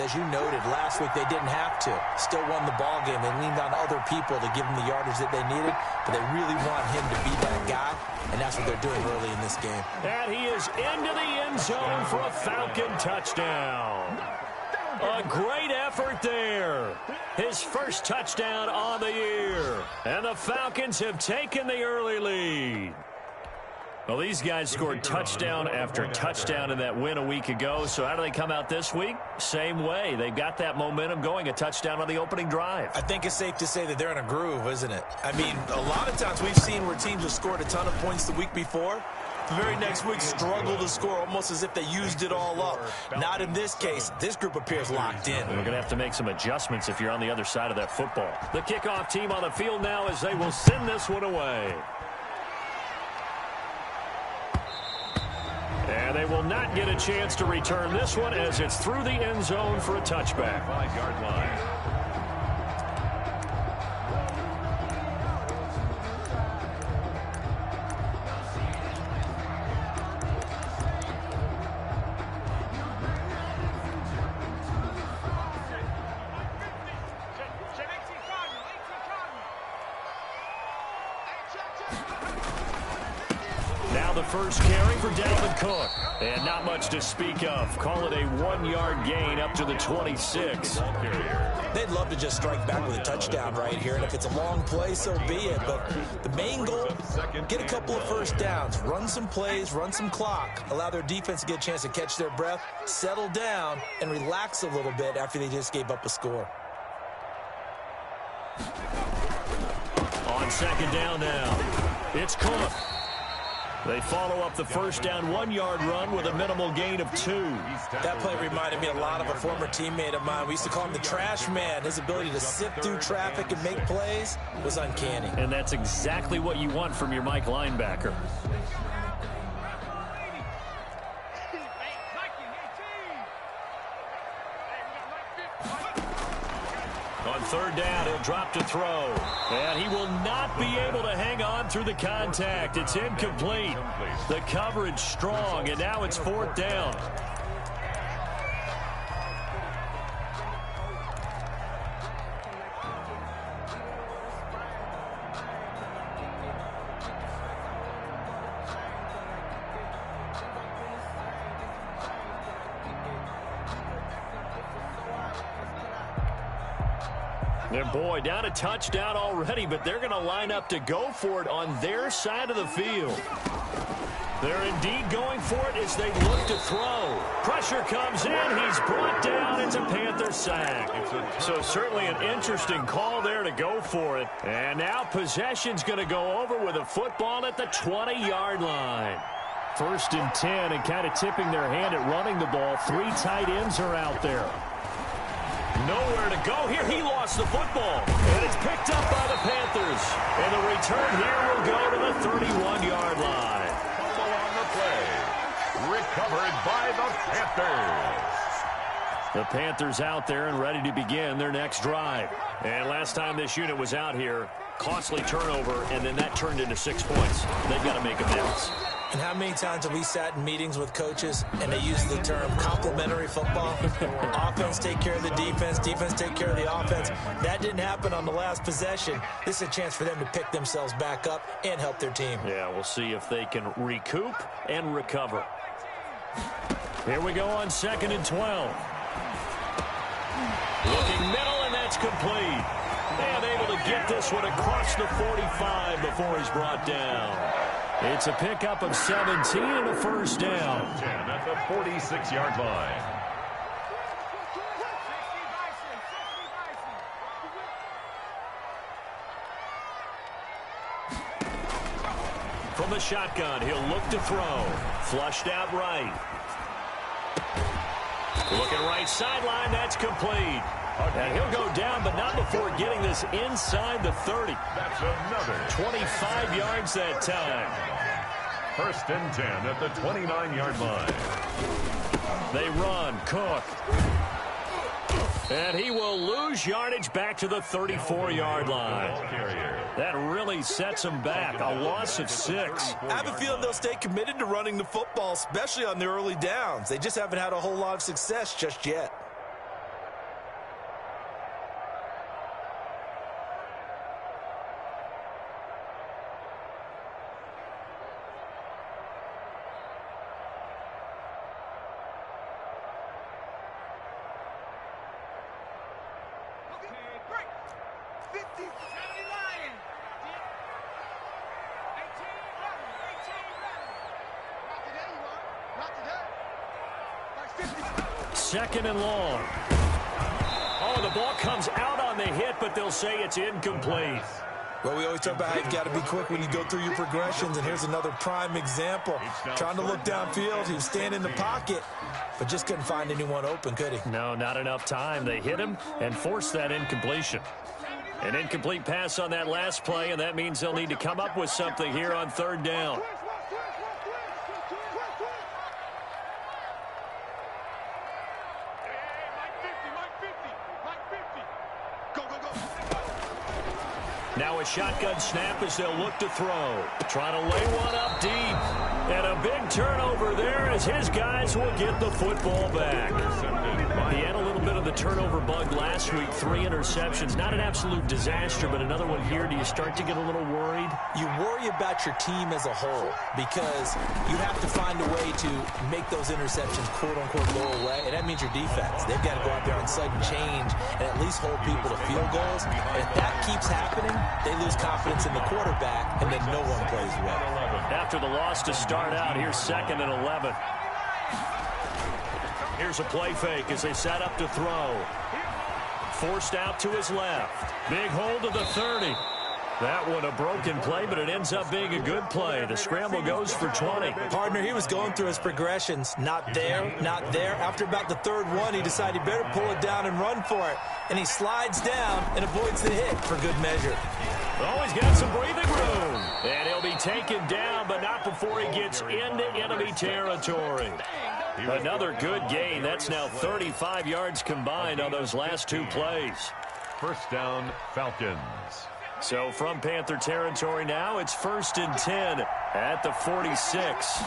as you noted, last week they didn't have to. Still won the ball game. They leaned on other people to give them the yardage that they needed, but they really want him to be that guy, and that's what they're doing early in this game. And he is into the end zone for a Falcon touchdown. A great effort there. His first touchdown on the year. And the Falcons have taken the early lead. Well, these guys scored touchdown after touchdown in that win a week ago. So how do they come out this week? Same way. They've got that momentum going, a touchdown on the opening drive. I think it's safe to say that they're in a groove, isn't it? I mean, a lot of times we've seen where teams have scored a ton of points the week before. The very next week struggle to score almost as if they used it all up. Not in this case. This group appears locked in. We're going to have to make some adjustments if you're on the other side of that football. The kickoff team on the field now as they will send this one away. And they will not get a chance to return this one as it's through the end zone for a touchback. 5-yard line. First carry for Dalvin Cook. And not much to speak of. Call it a 1-yard gain up to the 26. They'd love to just strike back with a touchdown right here. And if it's a long play, so be it. But the main goal, get a couple of first downs. Run some plays, run some clock. Allow their defense to get a chance to catch their breath, settle down, and relax a little bit after they just gave up a score. On second down now, it's Cook. They follow up the first down 1-yard run with a minimal gain of 2. That play reminded me a lot of a former teammate of mine. We used to call him the trash man. His ability to sift through traffic and make plays was uncanny. And that's exactly what you want from your Mike linebacker. On third down, he'll drop to throw. And he will not be able to hang on through the contact. It's incomplete. The coverage strong, and now it's fourth down. And boy, down a touchdown already, but they're going to line up to go for it on their side of the field. They're indeed going for it as they look to throw. Pressure comes in. He's brought down. It's a Panther sack. So certainly an interesting call there to go for it. And now possession's going to go over with a football at the 20-yard line. First and 10, and kind of tipping their hand at running the ball. 3 tight ends are out there. Nowhere to go here. He lost the football. And it's picked up by the Panthers. And the return here will go to the 31-yard line. Fumble on the play. Recovered by the Panthers. The Panthers out there and ready to begin their next drive. And last time this unit was out here, costly turnover, and then that turned into 6 points. They've got to make amends. And how many times have we sat in meetings with coaches and they use the term complementary football? Offense take care of the defense, defense take care of the offense. That didn't happen on the last possession. This is a chance for them to pick themselves back up and help their team. Yeah, we'll see if they can recoup and recover. Here we go on 2nd and 12. Looking middle, and that's complete. And able to get this one across the 45 before he's brought down. It's a pickup of 17 and a first down. 10 at the 46-yard line. From the shotgun, he'll look to throw. Flushed out right. Looking right sideline, that's complete. And he'll go down, but not before getting this inside the 30. That's another 25 yards that time. First and 10 at the 29-yard line. They run. Cook. And he will lose yardage back to the 34-yard line. That really sets him back. A loss of 6. I have a feeling they'll stay committed to running the football, especially on the early downs. They just haven't had a whole lot of success just yet. Second and long. Oh, the ball comes out on the hit, but they'll say it's incomplete. Well, we always talk about how you've got to be quick when you go through your progressions, and here's another prime example. Trying to look downfield, he was standing in the pocket, but just couldn't find anyone open, could he? No, not enough time. They hit him and forced that incompletion. An incomplete pass on that last play, and that means they'll need to come up with something here on third down. Now a shotgun snap as they'll look to throw. Trying to lay one up deep. And a big turnover there as his guys will get the football back. He had a little bit of the turnover bug last week. 3 interceptions. Not an absolute disaster, but another one here. Do you start to get a little worried? You worry about your team as a whole because you have to find a way to make those interceptions quote-unquote go away, and that means your defense. They've got to go out there on sudden change and at least hold people to field goals. And if that keeps happening, they lose confidence in the quarterback, and then no one plays well. After the loss to start out, here's 2nd and 11. Here's a play fake as they set up to throw. Forced out to his left. Big hold to the 30. That one a broken play, but it ends up being a good play. The scramble goes for 20. Partner, he was going through his progressions. Not there, not there. After about the third one, he decided he better pull it down and run for it. And he slides down and avoids the hit for good measure. Oh, he's got some breathing room. And he'll be taken down, but not before he gets into enemy territory. Another good gain. That's now 35 yards combined on those last 2 plays. First down, Falcons. So from Panther territory now, it's 1st and 10 at the 46.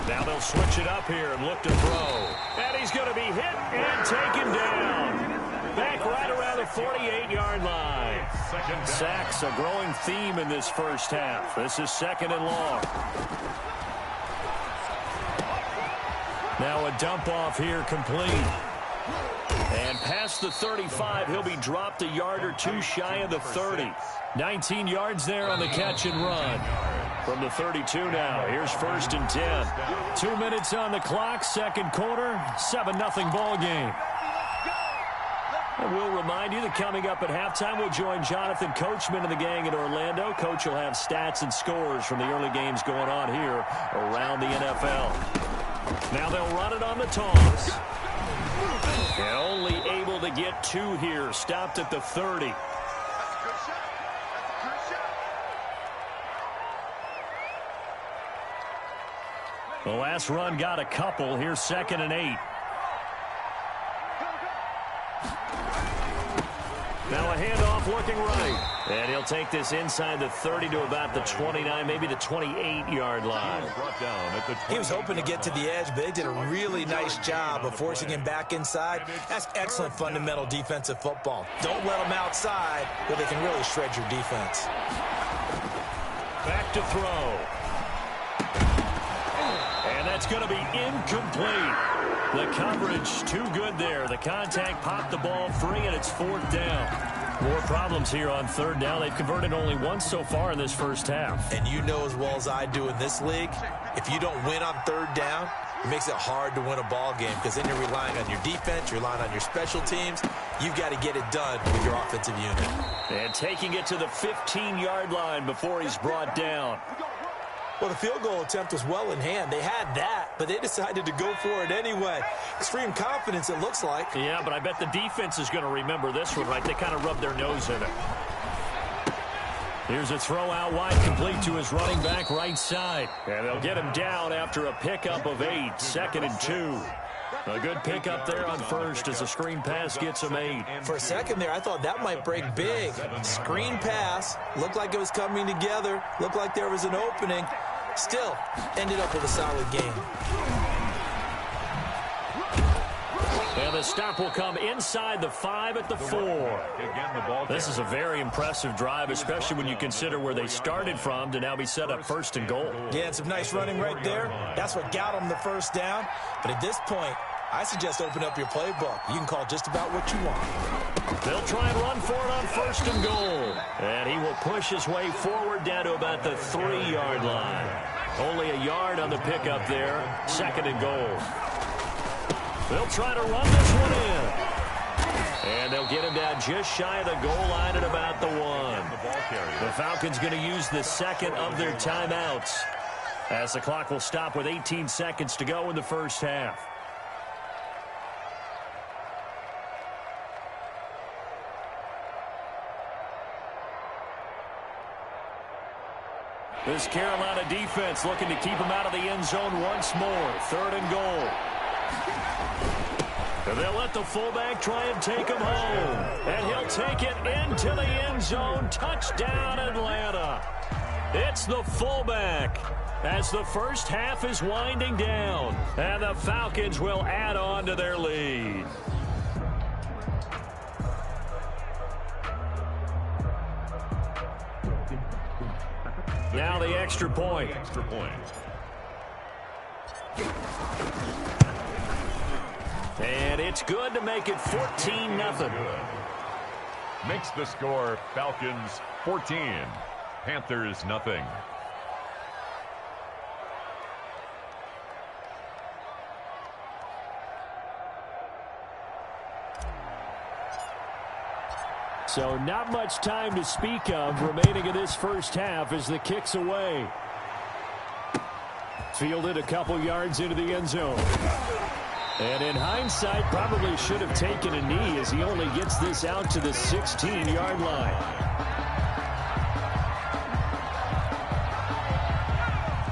Now they'll switch it up here and look to throw. And he's going to be hit and taken down. Back right around the 48-yard line. Sacks, a growing theme in this first half. This is 2nd and long. Now a dump off here complete. And past the 35, he'll be dropped a yard or 2 shy of the 30. 19 yards there on the catch and run. From the 32 now, here's 1st and 10. 2 minutes on the clock, second quarter, 7-0 ball game. And we'll remind you that coming up at halftime, we'll join Jonathan Coachman and the gang in Orlando. Coach will have stats and scores from the early games going on here around the NFL. Now they'll run it on the toss. And only able to get 2 here. Stopped at the 30. The last run got a couple. Here's 2nd and 8. Now a handoff looking right. And he'll take this inside the 30 to about the 29, maybe the 28-yard line. He was hoping to get to the edge, but they did a really nice job of forcing him back inside. That's excellent fundamental defensive football. Don't let them outside where they can really shred your defense. Back to throw. And that's going to be incomplete. The coverage too good there. The contact popped the ball free, and it's 4th down. More problems here on 3rd down. They've converted only once so far in this first half. And you know as well as I do in this league, if you don't win on 3rd down, it makes it hard to win a ball game because then you're relying on your defense, you're relying on your special teams. You've got to get it done with your offensive unit. And taking it to the 15-yard line before he's brought down. Well, the field goal attempt was well in hand. They had that, but they decided to go for it anyway. Extreme confidence, it looks like. Yeah, but I bet the defense is going to remember this one, right? They kind of rubbed their nose in it. Here's a throw out wide, complete to his running back right side. And they'll get him down after a pickup of 8, 2nd and 2. A good pickup there on 1st as a screen pass gets him 8. For a second there, I thought that might break big. Screen pass, looked like it was coming together, looked like there was an opening. Still, ended up with a solid game. And the stop will come inside the 5 at the 4. This is a very impressive drive, especially when you consider where they started from to now be set up 1st and goal. Yeah, and some nice running right there. That's what got them the 1st down. But at this point, I suggest open up your playbook. You can call just about what you want. They'll try and run for it on 1st and goal. And he will push his way forward down to about the 3-yard line. Only a yard on the pickup there. 2nd and goal. They'll try to run this one in. And they'll get him down just shy of the goal line at about the 1. The Falcons going to use the 2nd of their timeouts, as the clock will stop with 18 seconds to go in the first half. This Carolina defense looking to keep him out of the end zone once more. 3rd and goal. And they'll let the fullback try and take him home. And he'll take it into the end zone. Touchdown, Atlanta. It's the fullback as the first half is winding down. And the Falcons will add on to their lead. Now the extra point. And it's good to make it 14-0. Makes the score Falcons 14, Panthers nothing. So not much time to speak of remaining in this first half as the kick's away. Fielded a couple yards into the end zone. And in hindsight, probably should have taken a knee as he only gets this out to the 16-yard line.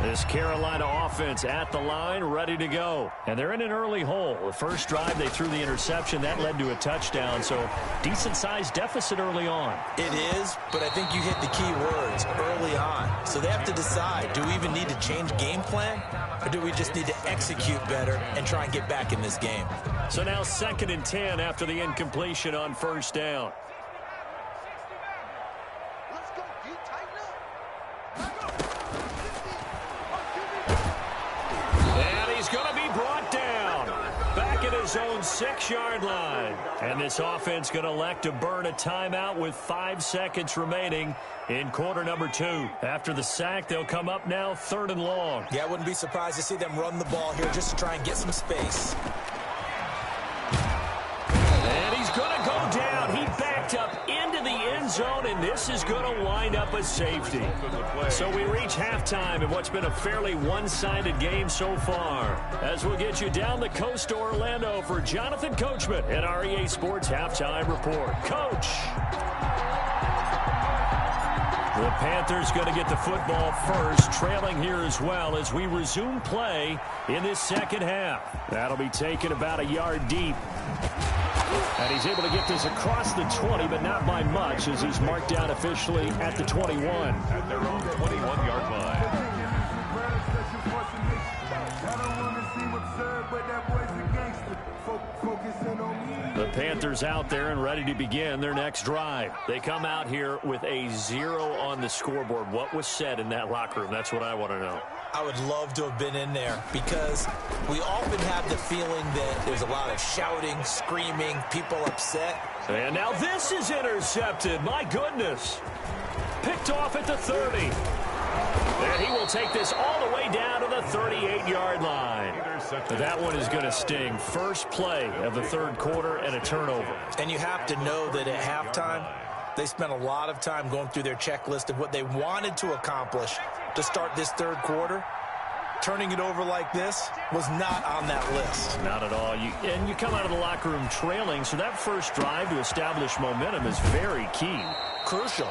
This Carolina offense at the line, ready to go. And they're in an early hole. The first drive, they threw the interception. That led to a touchdown, so decent-sized deficit early on. It is, but I think you hit the key words, early on. So they have to decide, do we even need to change game plan, or do we just need to execute better and try and get back in this game? So now 2nd and 10 after the incompletion on first down. His own 6-yard line. And this offense going to elect to burn a timeout with 5 seconds remaining in quarter number 2. After the sack, they'll come up now 3rd and long. Yeah, I wouldn't be surprised to see them run the ball here just to try and get some space. And he's going to go down. He backed up into the end zone, and this is going to wind up a safety. So we reach halftime in what's been a fairly one-sided game so far. As we'll get you down the coast to Orlando for Jonathan Coachman at our EA Sports Halftime Report. Coach! The Panthers going to get the football first, trailing here as well as we resume play in this second half. That'll be taken about a yard deep. And he's able to get this across the 20, but not by much, as he's marked down officially at the 21. At their own 21-yard line. The Panthers out there and ready to begin their next drive. They come out here with a 0 on the scoreboard. What was said in that locker room? That's what I want to know. I would love to have been in there because we often have the feeling that there's a lot of shouting, screaming, people upset. And now this is intercepted. My goodness. Picked off at the 30. And he will take this all the way down to the 38-yard line. That one is going to sting. First play of the third quarter and a turnover. And you have to know that at halftime, they spent a lot of time going through their checklist of what they wanted to accomplish to start this third quarter. Turning it over like this was not on that list. Not at all. And you come out of the locker room trailing, so that first drive to establish momentum is very key. Crucial.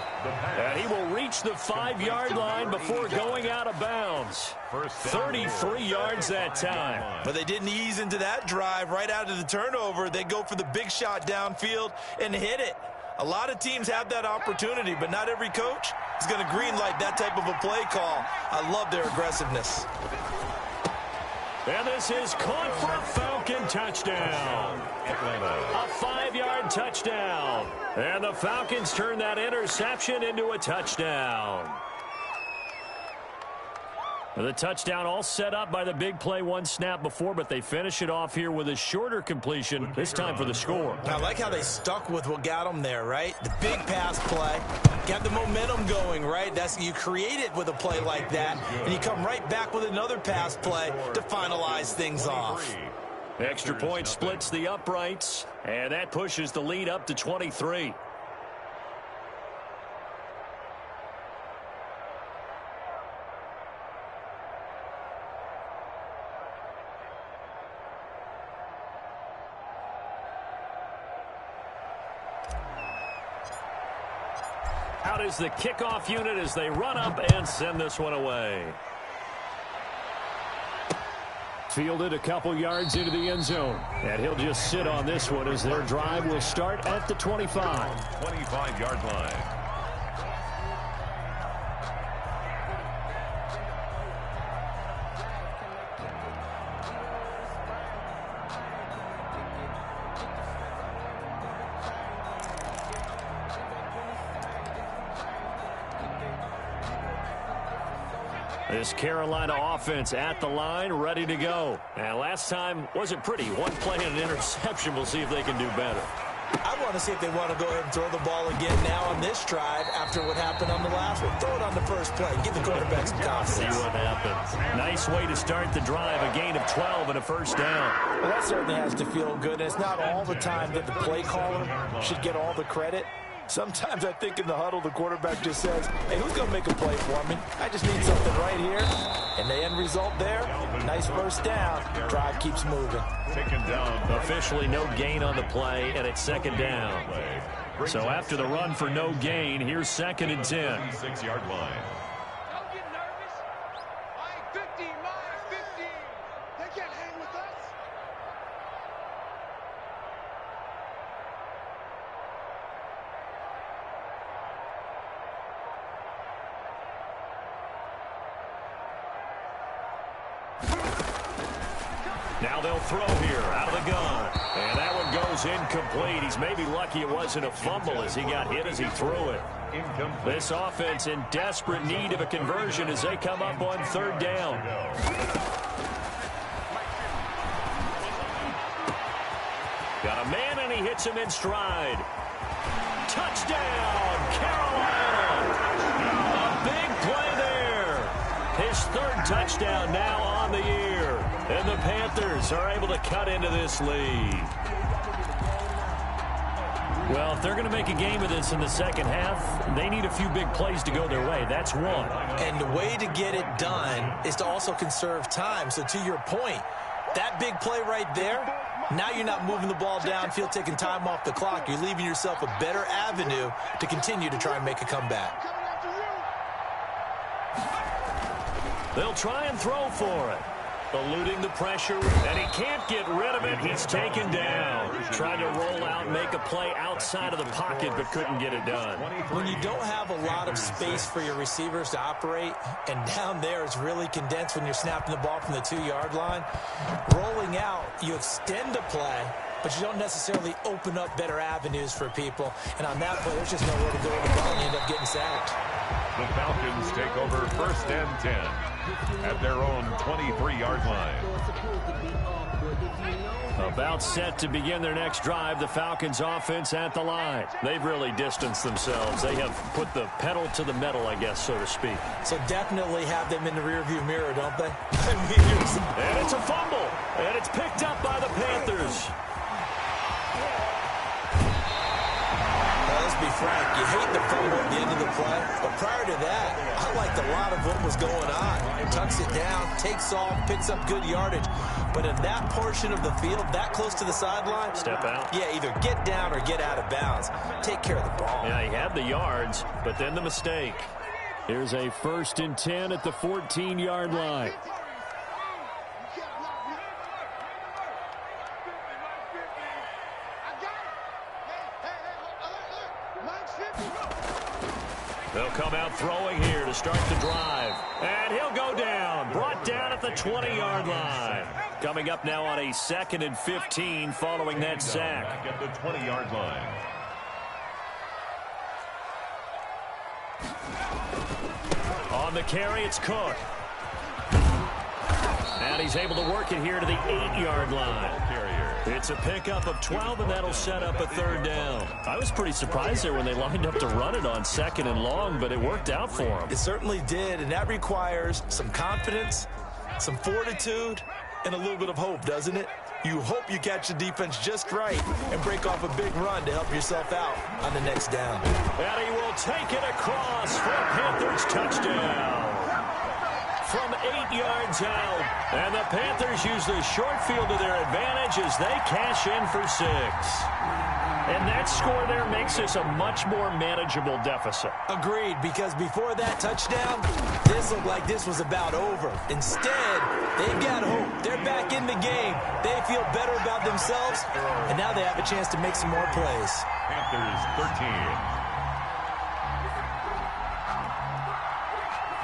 And he will reach the 5-yard line before going out of bounds. 33 yards that time. But they didn't ease into that drive right out of the turnover. They go for the big shot downfield and hit it. A lot of teams have that opportunity, but not every coach is going to greenlight that type of a play call. I love their aggressiveness. And this is caught for a Falcon touchdown. A 5-yard touchdown. And the Falcons turn that interception into a touchdown. The touchdown all set up by the big play one snap before, but they finish it off here with a shorter completion, this time for the score. I like how they stuck with what got them there, right? The big pass play, got the momentum going, right? You create it with a play like that, and you come right back with another pass play to finalize things off. Extra point splits the uprights, and that pushes the lead up to 23. Out is the kickoff unit as they run up and send this one away. Fielded a couple yards into the end zone. And he'll just sit on this one as their drive will start at the 25. 25-yard line. This Carolina offense at the line, ready to go. And last time wasn't pretty. One play and an interception. We'll see if they can do better. I want to see if they want to go ahead and throw the ball again now on this drive after what happened on the last one. Throw it on the first play. Give the quarterback some confidence. See what happens. Nice way to start the drive. A gain of 12 and a first down. Well, that certainly has to feel good. And it's not all the time that the play caller should get all the credit. Sometimes I think in the huddle, the quarterback just says, hey, who's going to make a play for me? I just need something right here. And the end result there, nice first down. Drive keeps moving. Taken down. Officially no gain on the play, and it's second down. So after the run for no gain, here's second and 10. 6-yard line. Don't get nervous. I ain't 15, mine 15. They can't hang with us. Now they'll throw here out of the gun. And that one goes incomplete. He's maybe lucky it wasn't a fumble as he got hit as he threw it. This offense in desperate need of a conversion as they come up on third down. Got a man and he hits him in stride. Touchdown, Carolina. A big play there. His third touchdown now on the year. And the Panthers are able to cut into this lead. Well, if they're going to make a game of this in the second half, they need a few big plays to go their way. That's one. And the way to get it done is to also conserve time. So to your point, that big play right there, now you're not moving the ball downfield, taking time off the clock. You're leaving yourself a better avenue to continue to try and make a comeback. They'll try and throw for it. Eluding the pressure, and he can't get rid of it. He's taken down. Trying to roll out, make a play outside of the pocket, but couldn't get it done. When you don't have a lot of space for your receivers to operate, and down there it's really condensed when you're snapping the ball from the 2-yard line, rolling out, you extend a play, but you don't necessarily open up better avenues for people. And on that play, there's just nowhere to go with the ball, and you end up getting sacked. The Falcons take over 1st and 10 at their own 23-yard line. About set to begin their next drive, the Falcons offense at the line. They've really distanced themselves. They have put the pedal to the metal, I guess, so to speak. So definitely have them in the rearview mirror, don't they? And it's a fumble, and it's picked up by the Panthers. Let's be frank, you hate the fumble at the end of the play, but prior to that, I liked a lot of what was going on. Tucks it down, takes off, picks up good yardage. But in that portion of the field, that close to the sideline, step out. Yeah, either get down or get out of bounds. Take care of the ball. Yeah, he had the yards, but then the mistake. Here's a 1st and 10 at the 14-yard line. They'll come out throwing here to start the drive. And he'll go down. Brought down at the 20-yard line. Coming up now on a 2nd and 15 following that sack. Back at the 20-yard line. On the carry, it's Cook. And he's able to work it here to the 8-yard line. It's a pickup of 12, and that'll set up a third down. I was pretty surprised there when they lined up to run it on second and long, but it worked out for them. It certainly did, and that requires some confidence, some fortitude, and a little bit of hope, doesn't it? You hope you catch the defense just right and break off a big run to help yourself out on the next down. And he will take it across for a Panthers touchdown. From 8 yards out. And the Panthers use the short field to their advantage as they cash in for 6. And that score there makes this a much more manageable deficit. Agreed, because before that touchdown, this looked like this was about over. Instead, they've got hope. They're back in the game. They feel better about themselves, and now they have a chance to make some more plays. Panthers 13.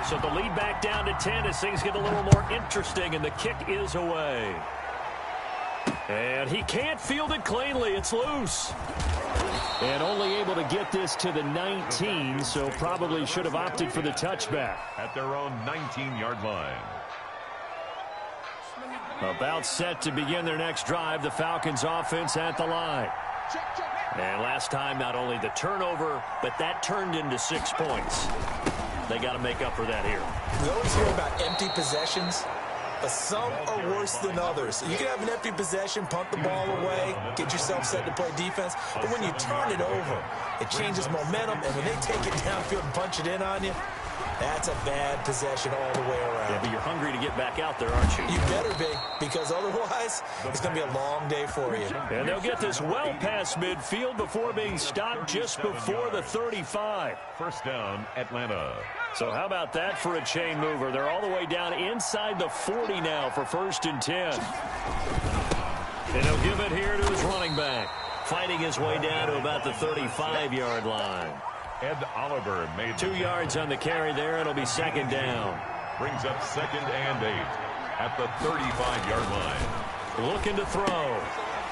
So the lead back down to 10 as things get a little more interesting, and the kick is away. And he can't field it cleanly. It's loose. And only able to get this to the 19, so probably should have opted for the touchback. At their own 19-yard line. About set to begin their next drive, the Falcons offense at the line. And last time, not only the turnover, but that turned into 6 points. They got to make up for that here. We always hear about empty possessions, but some are worse than others. You can have an empty possession, punt the ball away, get yourself set to play defense, but when you turn it over, it changes momentum, and when they take it downfield and punch it in on you, that's a bad possession all the way around. Yeah, but you're hungry to get back out there, aren't you? You better be, because otherwise, it's going to be a long day for you. And they'll get this well past midfield before being stopped just before the 35. First down, Atlanta. So how about that for a chain mover? They're all the way down inside the 40 now for 1st and 10. And he'll give it here to his running back, fighting his way down to about the 35-yard line. Ed Oliver made 2 yards on the carry there. It'll be 2nd down. Brings up 2nd and 8 at the 35-yard line. Looking to throw.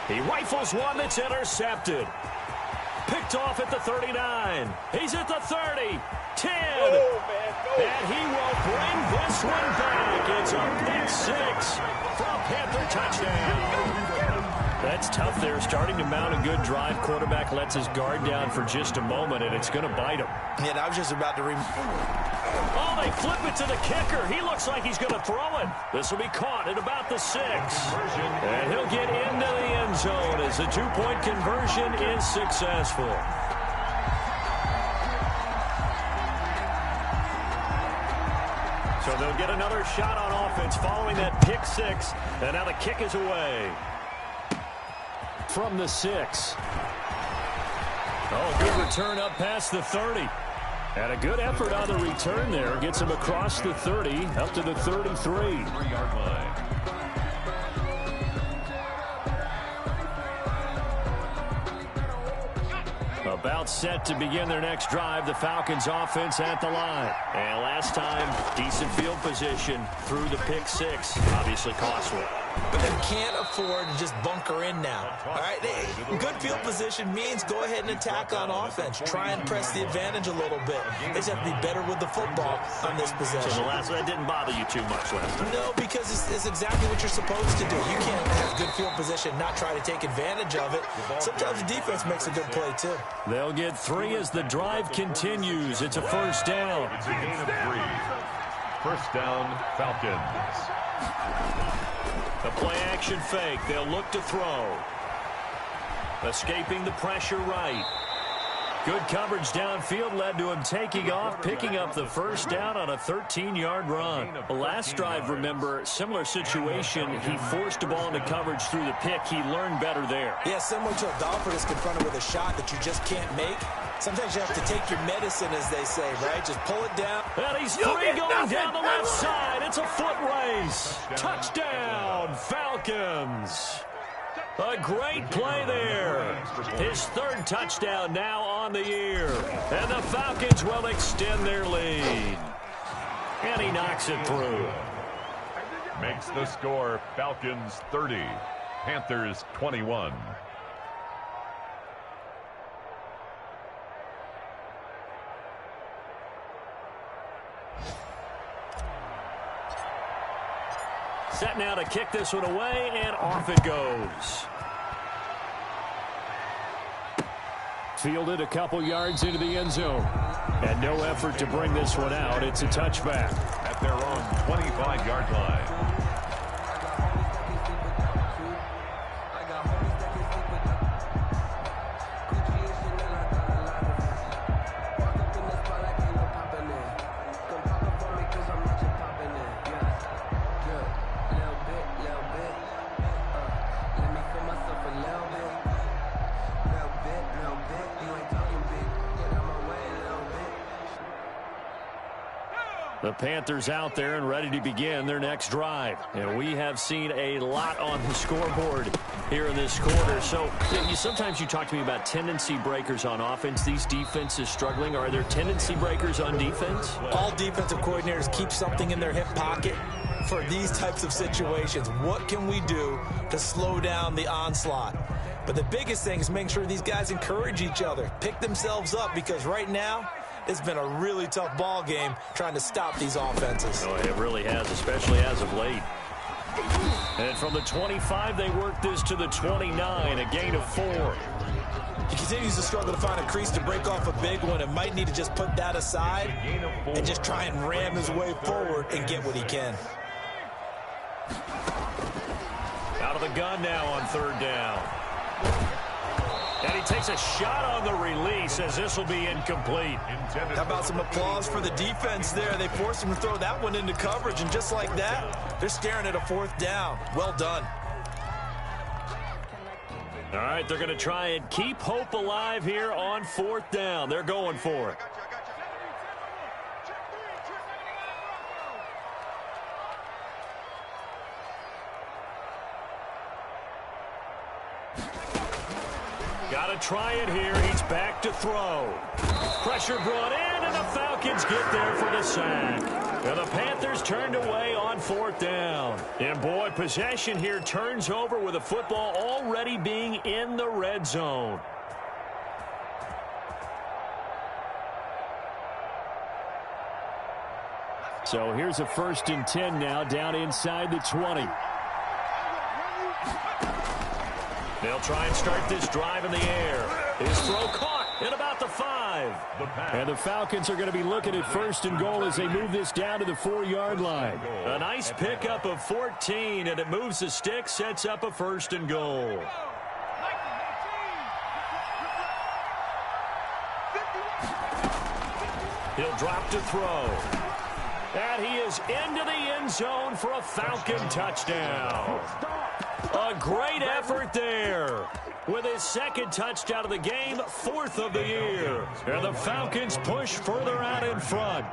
He rifles one that's intercepted. Picked off at the 39. He's at the 30. 10. And he will bring this one back. It's a pick 6 for a Panther touchdown. That's tough there, starting to mount a good drive. Quarterback lets his guard down for just a moment, and it's going to bite him. Yeah, I was just about to Oh, they flip it to the kicker. He looks like he's going to throw it. This will be caught at about the 6. And he'll get into the end zone as the 2-point conversion is successful. So they'll get another shot on offense following that pick 6. And now the kick is away. From the 6. Oh, good return up past the 30. And a good effort on the return there. Gets him across the 30, up to the 33. 3-yard line. About set to begin their next drive, the Falcons offense at the line. And last time, decent field position through the pick 6. Obviously costly. But they can't afford to just bunker in now. All right, good field position means go ahead and attack on offense. Try and press the advantage a little bit. They just have to be better with the football on this possession. So that didn't bother you too much last time? No, because it's exactly what you're supposed to do. You can't have good field position, not try to take advantage of it. Sometimes the defense makes a good play, too. They'll get 3 as the drive continues. It's a first down. It's a gain of 3. First down, Falcons. The play-action fake. They'll look to throw. Escaping the pressure right. Good coverage downfield led to him taking off, picking up the first down on a 13-yard run. The last drive, remember, similar situation. He forced a ball into coverage through the pick. He learned better there. Yeah, similar to a golfer that's confronted with a shot that you just can't make. Sometimes you have to take your medicine, as they say, right? Just pull it down. And he's free going down the left side. It's a foot race. Touchdown, Falcons. A great play there. His 3rd touchdown now on the year. And the Falcons will extend their lead. And he knocks it through. Makes the score Falcons 30, Panthers 21. Set now to kick this one away, and off it goes. Fielded a couple yards into the end zone. And no effort to bring this one out. It's a touchback. At their own 25-yard line. The Panthers out there and ready to begin their next drive. And we have seen a lot on the scoreboard here in this quarter. So sometimes you talk to me about tendency breakers on offense. These defenses struggling. Are there tendency breakers on defense? All defensive coordinators keep something in their hip pocket for these types of situations. What can we do to slow down the onslaught? But the biggest thing is making sure these guys encourage each other, pick themselves up, because right now, it's been a really tough ball game trying to stop these offenses. Oh, it really has, especially as of late. And from the 25, they work this to the 29, a gain of 4. He continues to struggle to find a crease to break off a big one and might need to just put that aside and just try and ram his way forward and get what he can. Out of the gun now on third down. And he takes a shot on the release as this will be incomplete. How about some applause for the defense there? They forced him to throw that one into coverage, and just like that, they're staring at a fourth down. Well done. All right, they're going to try and keep hope alive here on fourth down. They're going for it. Got to try it here. He's back to throw. Pressure brought in, and the Falcons get there for the sack. And the Panthers turned away on fourth down. And, boy, possession here turns over with the football already being in the red zone. So here's a 1st and 10 now down inside the 20. They'll try and start this drive in the air. His throw caught at about the 5. And the Falcons are going to be looking at 1st and goal as they move this down to the 4-yard line. A nice pickup of 14, and it moves the stick, sets up a 1st and goal. He'll drop to throw. And he is into the end zone for a Falcon touchdown. A great effort there. With his 2nd touchdown of the game, 4th of the year. And the Falcons push further out in front.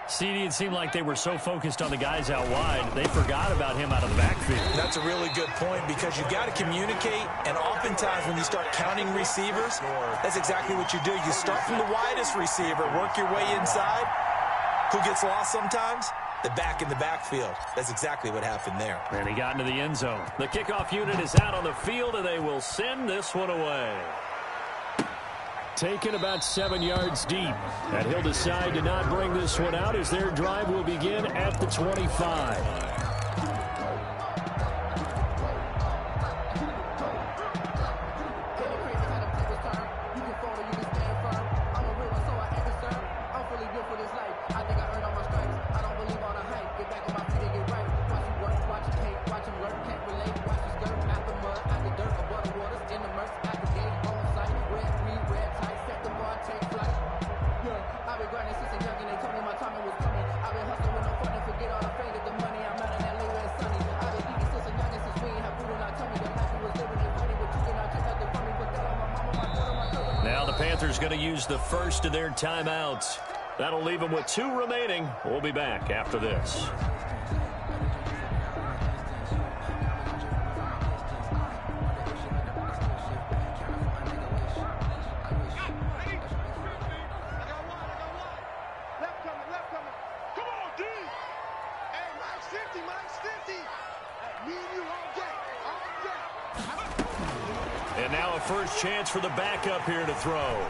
CD, it seemed like they were so focused on the guys out wide, they forgot about him out of the backfield. That's a really good point, because you've got to communicate, and oftentimes when you start counting receivers, that's exactly what you do. You start from the widest receiver, work your way inside. Who gets lost sometimes? The back in the backfield. That's exactly what happened there. And he got into the end zone. The kickoff unit is out on the field, and they will send this one away. Taken about 7 yards deep. And he'll decide to not bring this one out as their drive will begin at the 25. Panthers going to use the first of their timeouts. That'll leave them with 2 remaining. We'll be back after this. And now a first chance for the backup here to throw.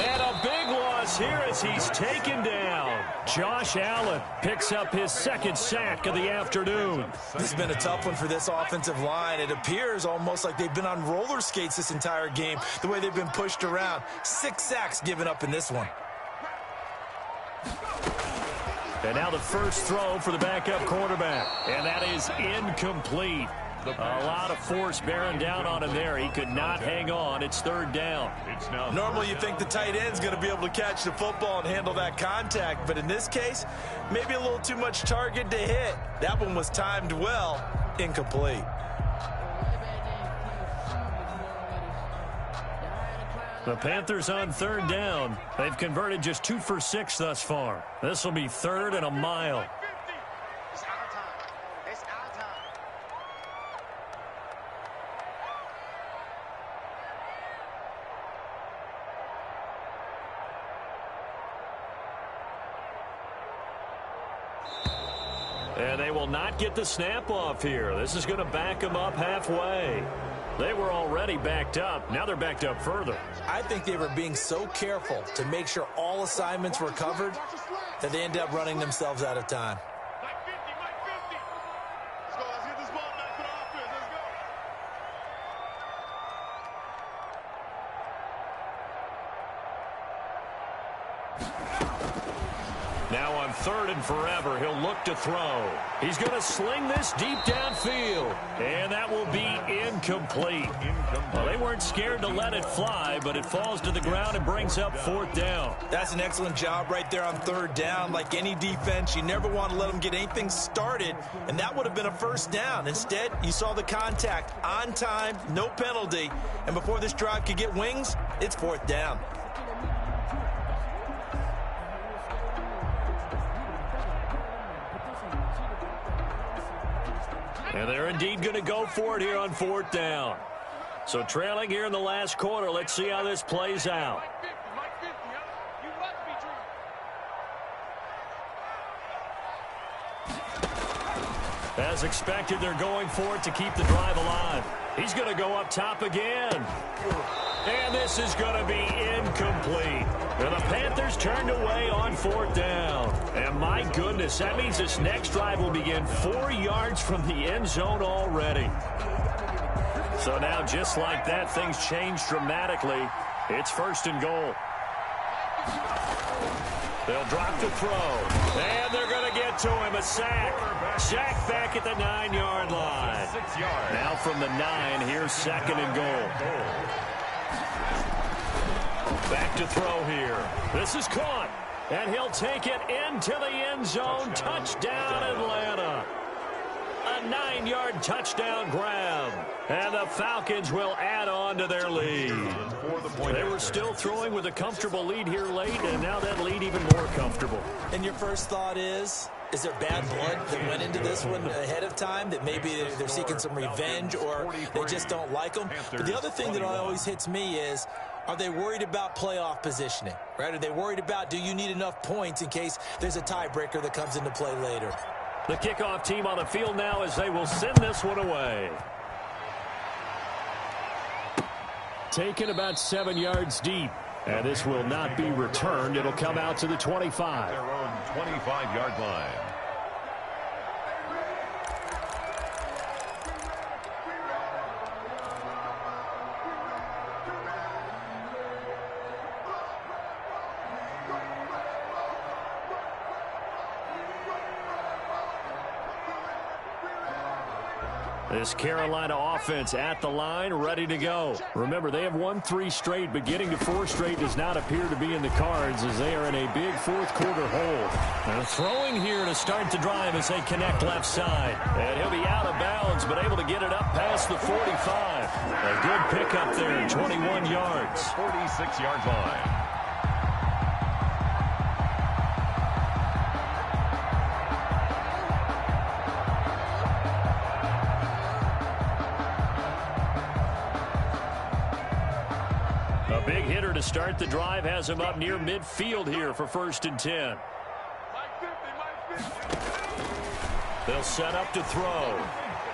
And a big one across here as he's taken down. Josh Allen picks up his second sack of the afternoon. This has been a tough one for this offensive line. It appears almost like they've been on roller skates this entire game, the way they've been pushed around. 6 sacks given up in this one. And now the first throw for the backup quarterback. And that is incomplete. A lot of force bearing down on him there. He could not hang on. It's third down. Normally you think the tight end's going to be able to catch the football and handle that contact, but in this case, maybe a little too much target to hit. That one was timed well. Incomplete. The Panthers on third down. They've converted just 2 for 6 thus far. This will be third and a mile. It's our time. It's our time. And they will not get the snap off here. This is going to back them up halfway. They were already backed up. Now they're backed up further. I think they were being so careful to make sure all assignments were covered that they ended up running themselves out of time. Mike 50, Mike 50. Let's go. Let's get this ball back to the offense. Let's go. Now on third and forever, he'll look to throw. He's going to sling this deep downfield. And that will be incomplete. Well, they weren't scared to let it fly, but it falls to the ground and brings up fourth down. That's an excellent job right there on third down. Like any defense, you never want to let them get anything started, and that would have been a first down. Instead, you saw the contact on time, no penalty, and before this drive could get wings, it's fourth down. And they're indeed going to go for it here on fourth down. So trailing here in the last quarter, let's see how this plays out. Mike 50, huh? You must be dreaming. As expected, they're going for it to keep the drive alive. He's going to go up top again. And this is going to be incomplete. And the Panthers turned away on fourth down. And my goodness, that means this next drive will begin 4 yards from the end zone already. So now, just like that, things change dramatically. It's first and goal. They'll drop the throw. And they're going to get to him. A sack. Sack back at the 9-yard line. 6 yards. Now from the 9, here's second and goal. Back to throw here. This is caught. And he'll take it into the end zone. Touchdown, Atlanta. A 9-yard touchdown grab. And the Falcons will add on to their lead. They were still throwing with a comfortable lead here late, and now that lead even more comfortable. And your first thought is there bad blood that went into this one ahead of time, that maybe they're seeking some revenge or they just don't like them? But the other thing that always hits me is, are they worried about playoff positioning, right? Are they worried about, do you need enough points in case there's a tiebreaker that comes into play later? The kickoff team on the field now as they will send this one away. Taken about 7 yards deep. And this will not be returned. It'll come out to the 25. Their own 25-yard line. This Carolina offense at the line, ready to go. Remember, they have won 3 straight, but getting to 4 straight does not appear to be in the cards as they are in a big fourth quarter hole. And throwing here to start the drive as they connect left side. And he'll be out of bounds, but able to get it up past the 45. A good pickup there, 21 yards. 46-yard line. Big hitter to start the drive has him up near midfield here for first and 10. They'll set up to throw.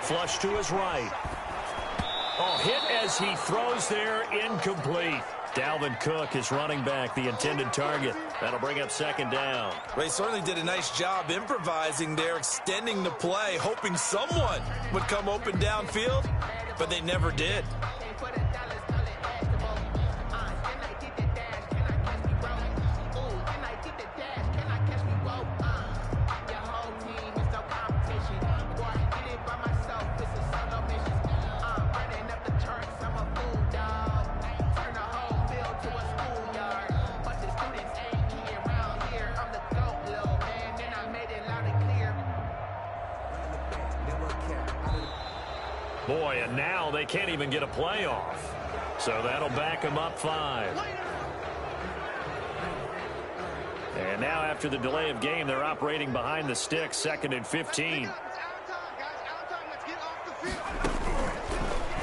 Flush to his right. Oh, hit as he throws there, incomplete. Dalvin Cook is running back, the intended target. That'll bring up second down. Well, he certainly did a nice job improvising there, extending the play, hoping someone would come open downfield, but they never did. Boy, and now they can't even get a playoff. So that'll back them up 5. And now after the delay of game, they're operating behind the sticks, 2nd and 15.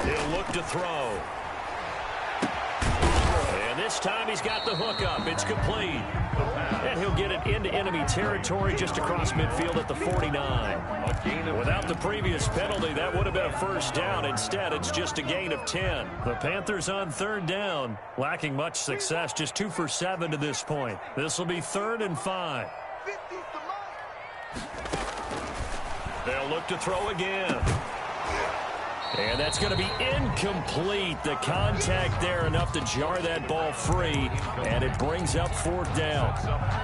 He'll look to throw. And this time he's got the hook up. It's complete. And he'll get it into enemy territory just across midfield at the 49. Without the previous penalty, that would have been a first down. Instead, it's just a gain of 10. The Panthers on 3rd down, lacking much success, just 2 for 7 to this point. This will be 3rd and 5. They'll look to throw again. And that's going to be incomplete. The contact there enough to jar that ball free, and it brings up 4th down.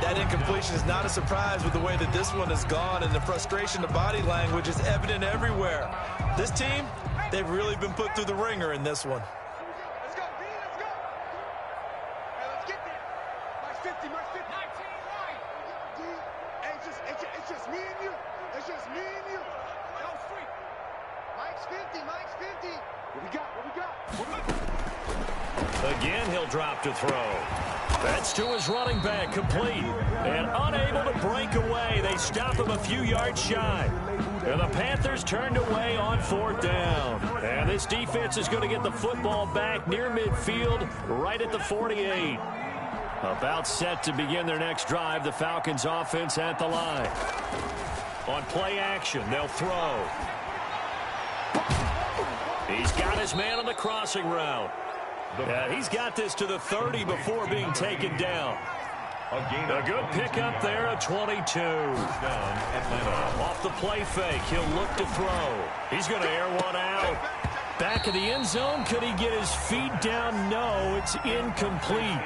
That incompletion is not a surprise with the way that this one has gone, and the frustration, the body language is evident everywhere. This team, they've really been put through the ringer in this one. Let's go, B, let's go. Hey, let's get there. March 50, March 50. 19 right. D, hey, it's just me and you. It's just me and you. That was free. Mike's 50, Mike's 50. What we got? Again, he'll drop to throw. That's to his running back, complete. And unable to break away. They stop him a few yards shy. And the Panthers turned away on 4th down. And this defense is going to get the football back near midfield, right at the 48. About set to begin their next drive, the Falcons offense at the line. On play action, they'll throw. He's got his man on the crossing route. And he's got this to the 30 before being taken down. A good pickup there, a 22. Off the play fake, he'll look to throw. He's going to air one out. Back of the end zone, could he get his feet down? No, it's incomplete.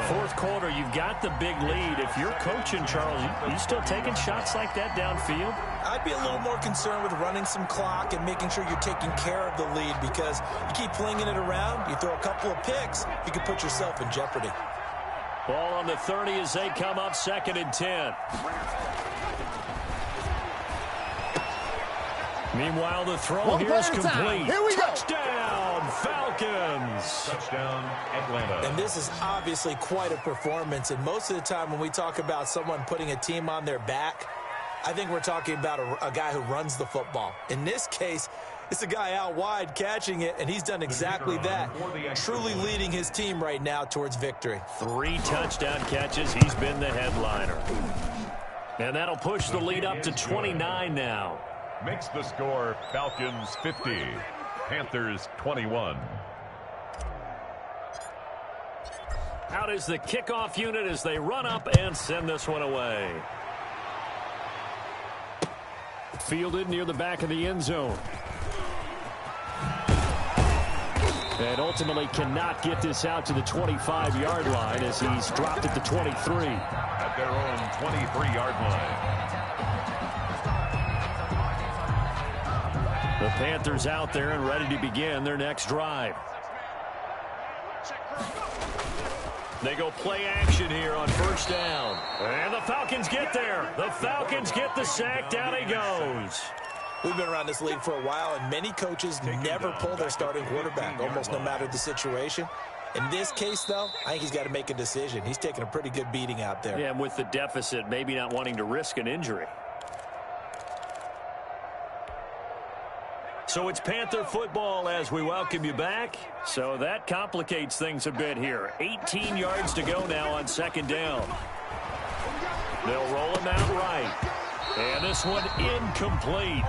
4th quarter, you've got the big lead. If you're coaching, Charles, you still taking shots like that downfield? I'd be a little more concerned with running some clock and making sure you're taking care of the lead, because you keep flinging it around, you throw a couple of picks, you can put yourself in jeopardy. Ball on the 30 as they come up 2nd and 10. Meanwhile, the throw here is complete. Here we go. Touchdown, Falcons. Touchdown, Atlanta. And this is obviously quite a performance. And most of the time when we talk about someone putting a team on their back, I think we're talking about a guy who runs the football. In this case, it's a guy out wide catching it, and he's done exactly that, truly leading his team right now towards victory. 3 touchdown catches. He's been the headliner. And that'll push the lead up to 29 now. Makes the score Falcons 50, Panthers 21. Out is the kickoff unit as they run up and send this one away. Fielded near the back of the end zone. And ultimately cannot get this out to the 25-yard line as he's dropped at the 23. At their own 23-yard line. The Panthers out there and ready to begin their next drive. They go play action here on 1st down. And the Falcons get there. The Falcons get the sack. Down he goes. We've been around this league for a while, and many coaches never pull their starting quarterback, almost no matter the situation. In this case, though, I think he's got to make a decision. He's taking a pretty good beating out there. Yeah, and with the deficit, maybe not wanting to risk an injury. So it's Panther football as we welcome you back. So that complicates things a bit here. 18 yards to go now on 2nd down. They'll roll him out right. And this one incomplete.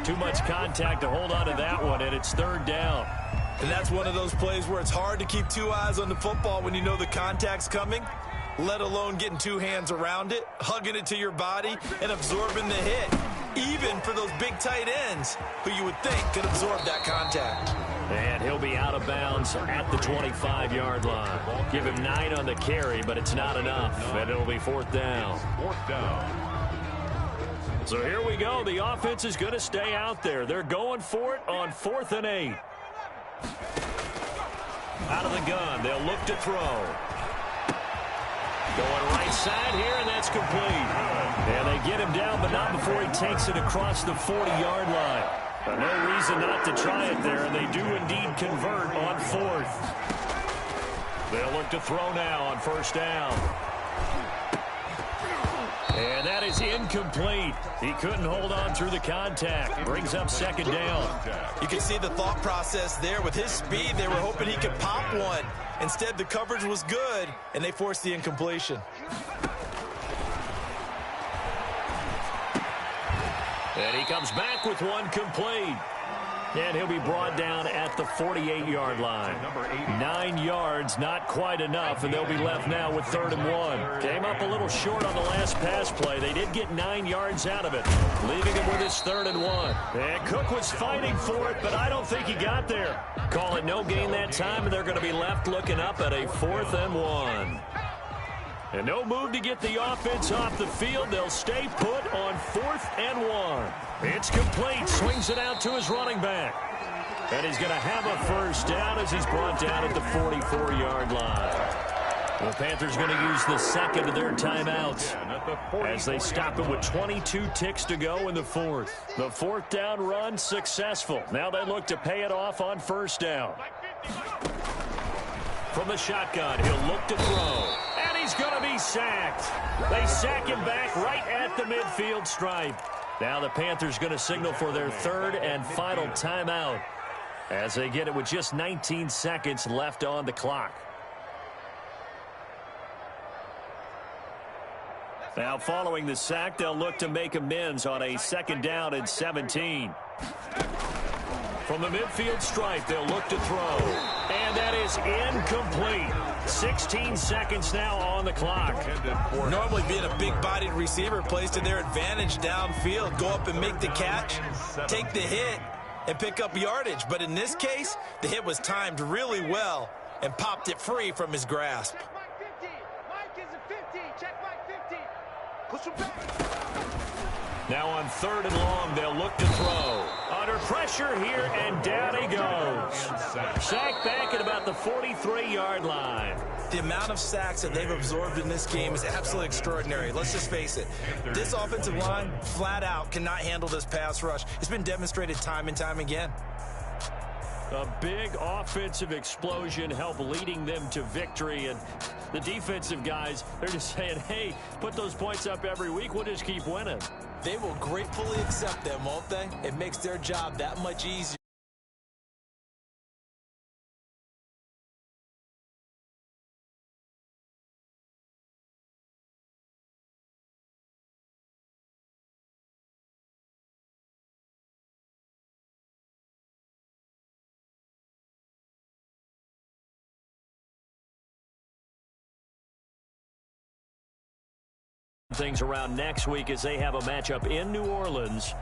Too much contact to hold on to that one, and it's 3rd down. And that's one of those plays where it's hard to keep two eyes on the football when you know the contact's coming, let alone getting two hands around it, hugging it to your body, and absorbing the hit, even for those big tight ends who you would think could absorb that contact. And he'll be out of bounds at the 25-yard line. Give him 9 on the carry, but it's not enough, and it'll be 4th down. 4th down. So here we go. The offense is going to stay out there. They're going for it on 4th and 8. Out of the gun, they'll look to throw. Going right side here, and that's complete. And they get him down, but not before he takes it across the 40-yard line. But no reason not to try it there, and they do indeed convert on 4th. They'll look to throw now on 1st down. And that is incomplete. He couldn't hold on through the contact. Brings up 2nd down. You can see the thought process there. With his speed, they were hoping he could pop one. Instead, the coverage was good, and they forced the incompletion. And he comes back with one complete. And he'll be brought down at the 48-yard line. 9 yards, not quite enough, and they'll be left now with 3rd and 1. Came up a little short on the last pass play. They did get 9 yards out of it, leaving him with his 3rd and 1. And Cook was fighting for it, but I don't think he got there. Call it no gain that time, and they're going to be left looking up at a 4th and 1. And no move to get the offense off the field. They'll stay put on 4th and 1. It's complete. Swings it out to his running back. And he's going to have a 1st down as he's brought down at the 44-yard line. The Panthers going to use the 2nd of their timeouts as they stop him with 22 ticks to go in the 4th. The 4th down run successful. Now they look to pay it off on 1st down. From the shotgun, he'll look to throw. And he's going to be sacked. They sack him back right at the midfield stripe. Now the Panthers going to signal for their 3rd and final timeout as they get it with just 19 seconds left on the clock. Now following the sack, they'll look to make amends on a 2nd down and 17. From the midfield stripe, they'll look to throw. And that is incomplete. 16 seconds now on the clock. Normally being a big-bodied receiver plays to their advantage downfield. Go up and make the catch, take the hit, and pick up yardage. But in this case, the hit was timed really well and popped it free from his grasp. Now on 3rd and long, they'll look to throw. Under pressure here, and down he goes. Sacked back at about the 43-yard line. The amount of sacks that they've absorbed in this game is absolutely extraordinary. Let's just face it. This offensive line, flat out, cannot handle this pass rush. It's been demonstrated time and time again. A big offensive explosion helped leading them to victory. And the defensive guys, they're just saying, hey, put those points up every week. We'll just keep winning. They will gratefully accept them, won't they? It makes their job that much easier. Things around next week as they have a matchup in New Orleans.